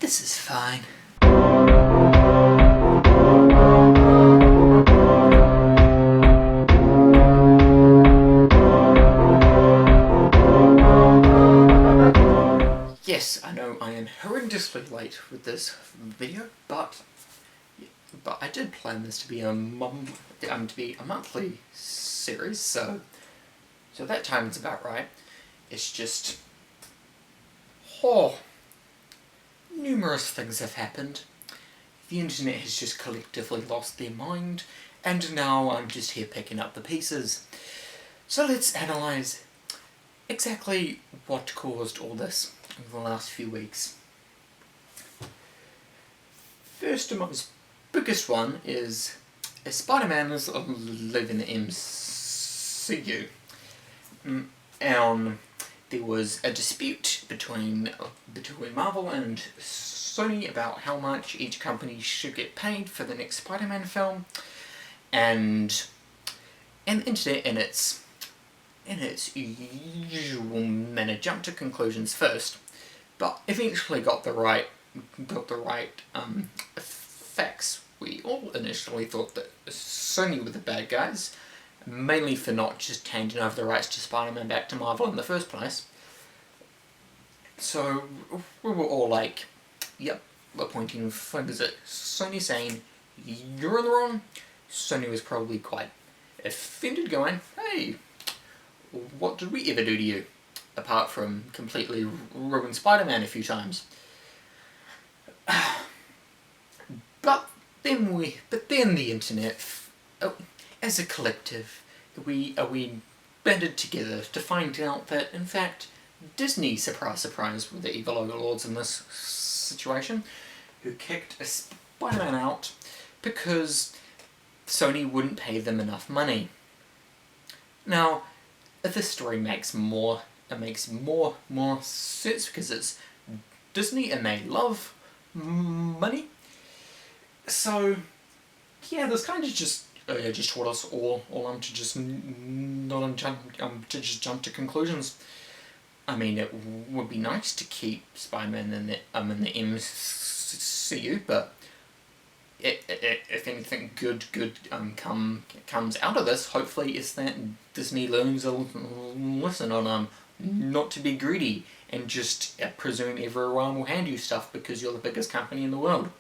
This is fine. Yes, I know I am horrendously late with this video, but I did plan this to be a monthly series, so that time is about right. It's just, numerous things have happened. The internet has just collectively lost their mind, and now I'm just here picking up the pieces. So let's analyse exactly what caused all this over the last few weeks. First and most biggest one is Spider-Man is leaving the MCU. There was a dispute between Marvel and Sony about how much each company should get paid for the next Spider-Man film, and the internet in its usual manner jumped to conclusions first, but eventually got the right facts. We all initially thought that Sony were the bad guys, mainly for not just handing over the rights to Spider-Man back to Marvel in the first place. So we were all like, yep, we're pointing fingers at Sony saying, you're in the wrong. Sony was probably quite offended, going, hey, what did we ever do to you? Apart from completely ruin Spider-Man a few times. But then the internet, as a collective, we banded together to find out that, in fact, Disney, surprise, were the evil overlords in this situation, who kicked Spider-Man out because Sony wouldn't pay them enough money. Now, this story makes more sense because it's Disney and they love money. So yeah, this kind of just taught us all to just not jump to conclusions. I mean, it would be nice to keep Spider-Man in the MCU, but if anything good comes out of this, hopefully it's that Disney learns a lesson on not to be greedy and just presume everyone will hand you stuff because you're the biggest company in the world.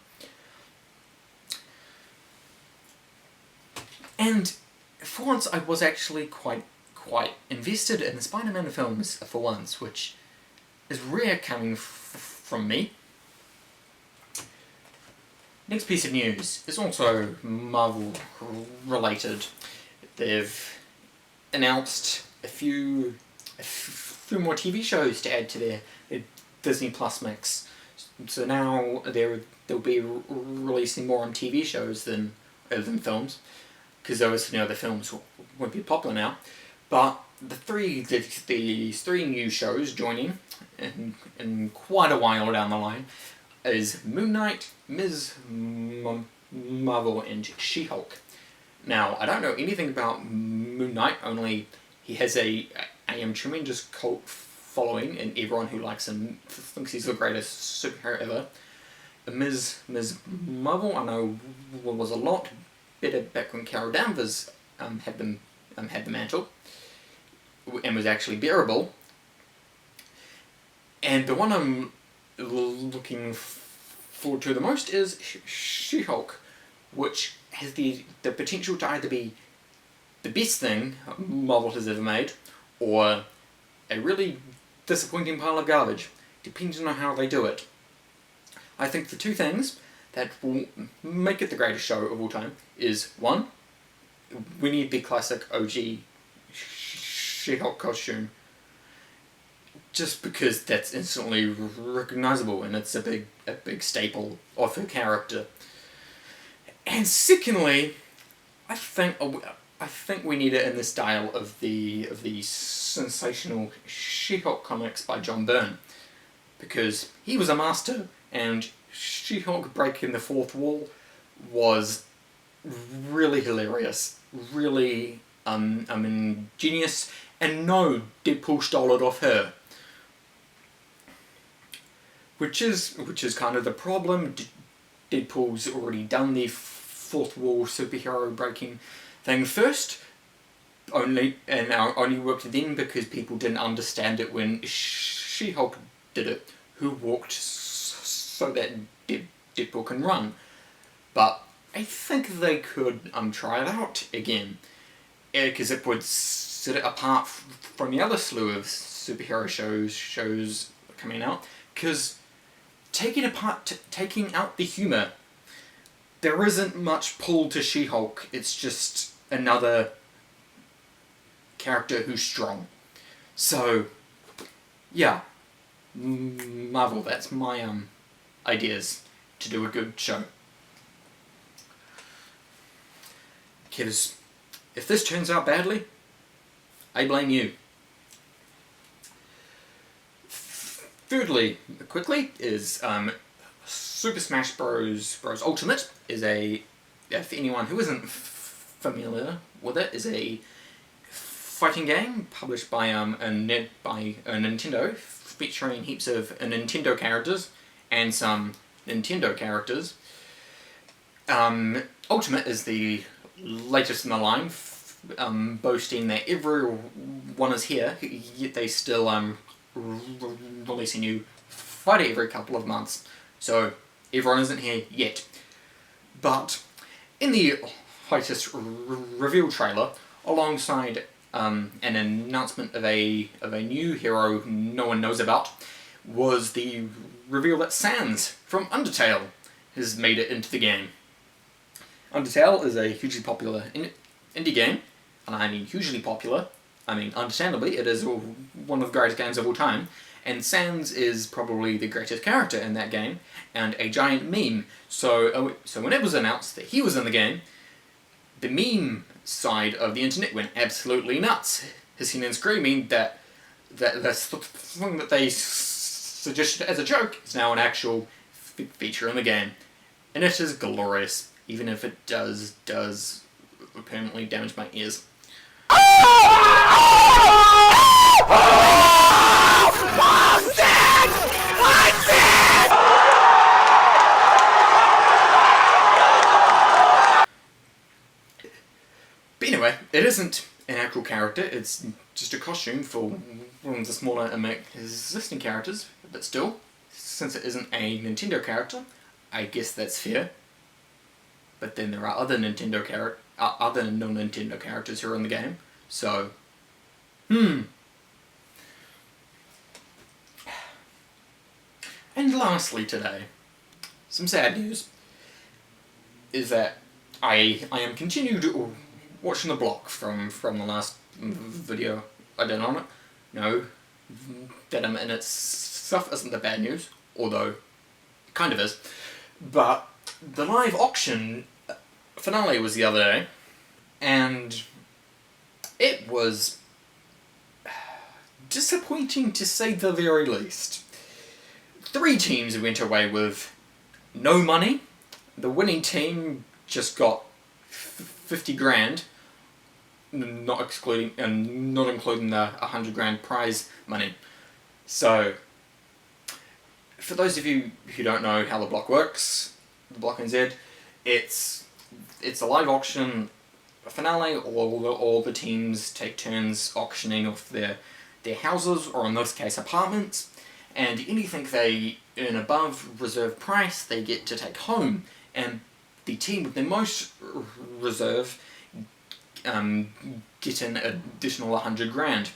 And for once, I was actually quite invested in the Spider-Man films for once, which is rare coming from me. Next piece of news is also Marvel related. They've announced a few more TV shows to add to their Disney Plus mix. So now they'll be releasing more on TV shows than films, because obviously the films won't be popular now. But these three new shows joining in quite a while down the line is Moon Knight, Ms. Marvel, and She-Hulk. Now, I don't know anything about Moon Knight, only he has a tremendous cult following, and everyone who likes him thinks he's the greatest superhero ever. Ms. Marvel, I know, was a lot better back when Carol Danvers had the mantle, and was actually bearable. And the one I'm looking forward to the most is She-Hulk, which has the potential to either be the best thing Marvel has ever made, or a really disappointing pile of garbage, depending on how they do it. I think the two things that will make it the greatest show of all time is, one, we need the classic OG She-Hulk costume, just because that's instantly recognisable and it's a big staple of her character. And secondly, I think we need it in the style of the sensational She-Hulk comics by John Byrne, because he was a master, and She-Hulk breaking the fourth wall was really hilarious, really ingenious, and no, Deadpool stole it off her. which is kind of the problem. Deadpool's already done the fourth wall superhero breaking thing first, only worked then because people didn't understand it when She-Hulk did it, who walked so that Deadpool can run. But I think they could try it out again, because it would set it apart from the other slew of superhero shows coming out, because taking out the humour, there isn't much pull to She-Hulk. It's just another character who's strong. So, yeah, Marvel, that's my ideas to do a good show. Because if this turns out badly, I blame you. Thirdly, quickly, is Super Smash Bros. Ultimate is for anyone who isn't familiar with it, is a fighting game published by Nintendo, featuring heaps of Nintendo characters and some Nintendo characters. Ultimate is the latest in the line, boasting that everyone is here, yet they still release a new fighter every couple of months. So everyone isn't here yet. But in the latest reveal trailer, alongside an announcement of a new hero no one knows about, was the reveal that Sans from Undertale has made it into the game. Undertale is a hugely popular indie game, and I mean hugely popular. I mean, understandably, it is one of the greatest games of all time, and Sans is probably the greatest character in that game, and a giant meme. So when it was announced that he was in the game, the meme side of the internet went absolutely nuts, hissing and screaming that the thing that they suggested as a joke is now an actual feature in the game. And it is glorious, even if it does permanently damage my ears. But anyway, it isn't an actual character, it's just a costume for one of the smaller existing characters, but still, since it isn't a Nintendo character, I guess that's fair. But then there are other other non-Nintendo characters who are in the game, so And lastly today, some sad news is that I am continued watching the block from the last video I did on it. No, that I'm in itself isn't the bad news, although it kind of is. But the live auction finale was the other day, and it was disappointing to say the very least. 3 teams went away with no money. The winning team just got 50 grand, not including the 100 grand prize money. So, for those of you who don't know how the block works, the Block NZ, it's a live auction finale. All the teams take turns auctioning off their houses, or in this case apartments, and anything they earn above reserve price they get to take home, and the team with the most reserve get an additional 100 grand.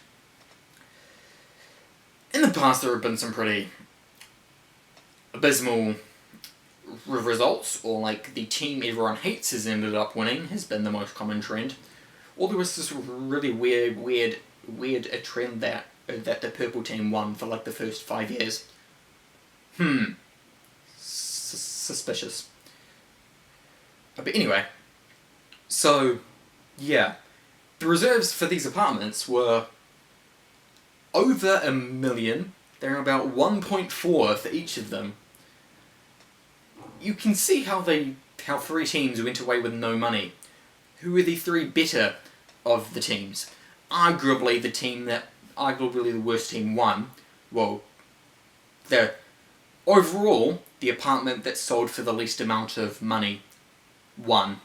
In the past there have been some pretty abysmal results, or like the team everyone hates has ended up winning has been the most common trend. Or there was this really weird trend that the purple team won for like the first 5 years. Suspicious. But anyway, so yeah, the reserves for these apartments were over $1 million. They're about 1.4 for each of them. You can see how 3 teams went away with no money. Who were the 3 better of the teams? Arguably the worst team won. Well, the overall, the apartment that sold for the least amount of money won,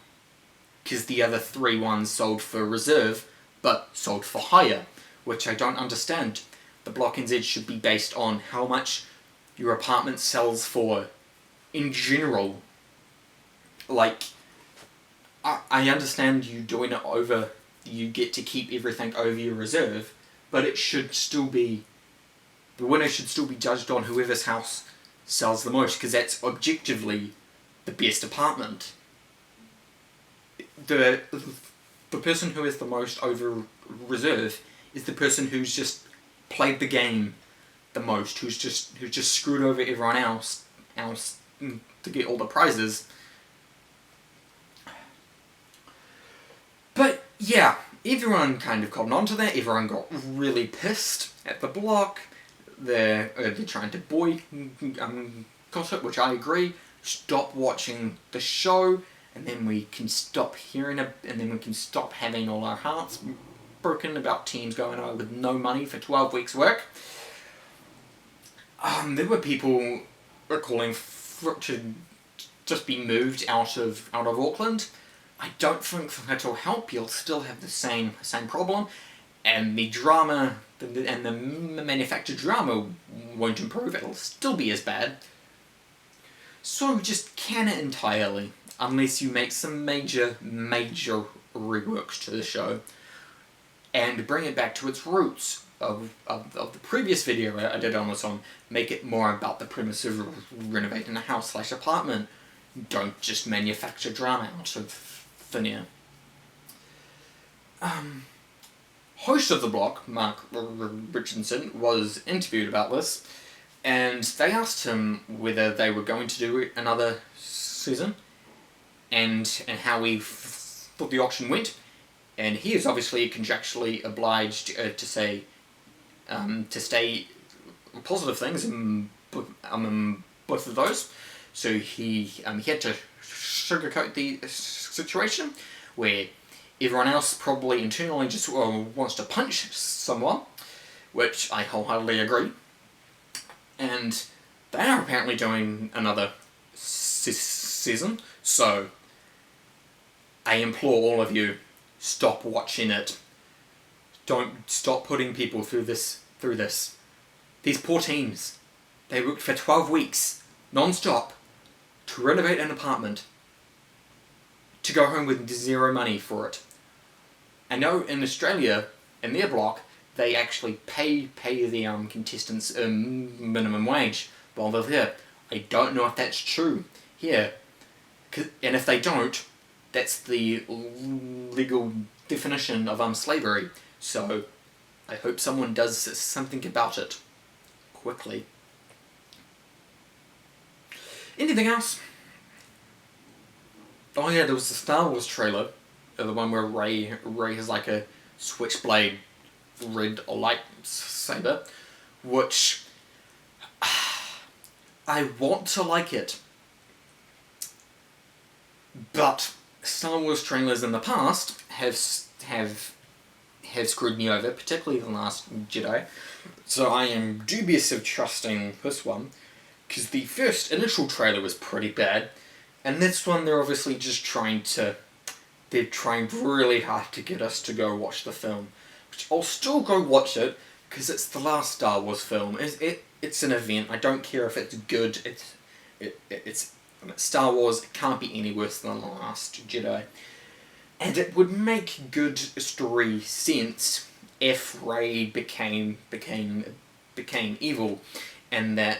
because the other 3 ones sold for reserve, but sold for higher, which I don't understand. The Block NZ should be based on how much your apartment sells for in general. Like, I understand you doing it over, you get to keep everything over your reserve, but it should still be, the winner should still be judged on whoever's house sells the most, because that's objectively the best apartment. The person who has the most over reserve is the person who's just played the game the most, who's just screwed over everyone else to get all the prizes. But yeah, everyone kind of cottoned onto that. Everyone got really pissed at the Block. They're trying to boycott it, which I agree. Stop watching the show, and then we can stop hearing it, and then we can stop having all our hearts broken about teams going out with no money for 12 weeks' work. There were people calling for it to just be moved out of Auckland. I don't think that'll help. You'll still have the same problem, and the drama and the manufactured drama won't improve. It'll still be as bad. So just can it entirely, unless you make some major reworks to the show, and bring it back to its roots of the previous video I did on this one. Make it more about the premise of renovating a house/apartment. Don't just manufacture drama out of thin air. Host of the Block, Mark Richardson, was interviewed about this, and they asked him whether they were going to do another season, and how he thought the auction went, and he is obviously contractually obliged to say to stay positive things in both of those. So he had to sugarcoat the situation, where everyone else probably internally just wants to punch someone, which I wholeheartedly agree. And they are apparently doing another season, so I implore all of you, stop watching it. Don't stop putting people through this. These poor teams, they worked for 12 weeks, non-stop, to renovate an apartment, to go home with 0 money for it. I know in Australia, in their block, they actually pay the contestants a minimum wage while they're there. I don't know if that's true here, and if they don't, that's the legal definition of slavery. So I hope someone does something about it quickly. Anything else? Oh yeah, there was the Star Wars trailer, the one where Rey has like a switchblade red lightsaber, which I want to like it, but Star Wars trailers in the past have screwed me over, particularly The Last Jedi, so I am dubious of trusting this one, because the first initial trailer was pretty bad, and this one they're obviously just trying really hard to get us to go watch the film, which I'll still go watch it, because it's the last Star Wars film. It's an event. I don't care if it's good. It's Star Wars. It can't be any worse than The Last Jedi. And it would make good story sense if Rey became evil, and that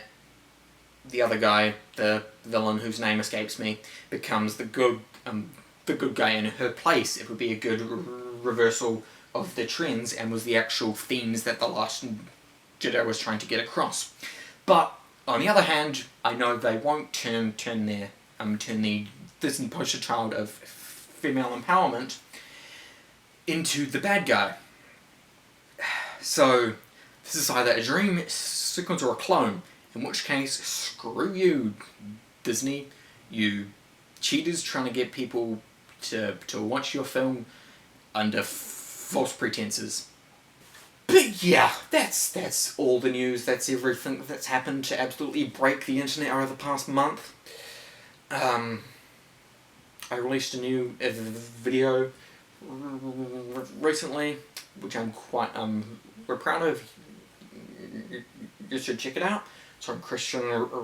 the other guy, the villain whose name escapes me, becomes the good guy in her place. It would be a good reversal of the trends, and was the actual themes that The Last Jedi was trying to get across. But on the other hand, I know they won't turn the Disney poster child of female empowerment into the bad guy. So this is either a dream sequence or a clone, in which case, screw you, Disney, you cheaters trying to get people to watch your film under false pretenses. But yeah, that's all the news. That's everything that's happened to absolutely break the internet over the past month. I released a new video recently, which I'm quite we're proud of. You should check it out. It's on Christian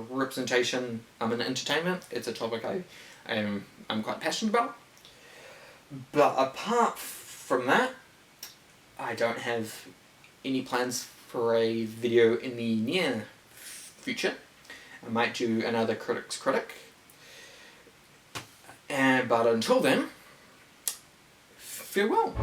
representation in entertainment. It's a topic I'm quite passionate about. But apart from that, I don't have any plans for a video in the near future. I might do another Critic's Critic. But until then, farewell.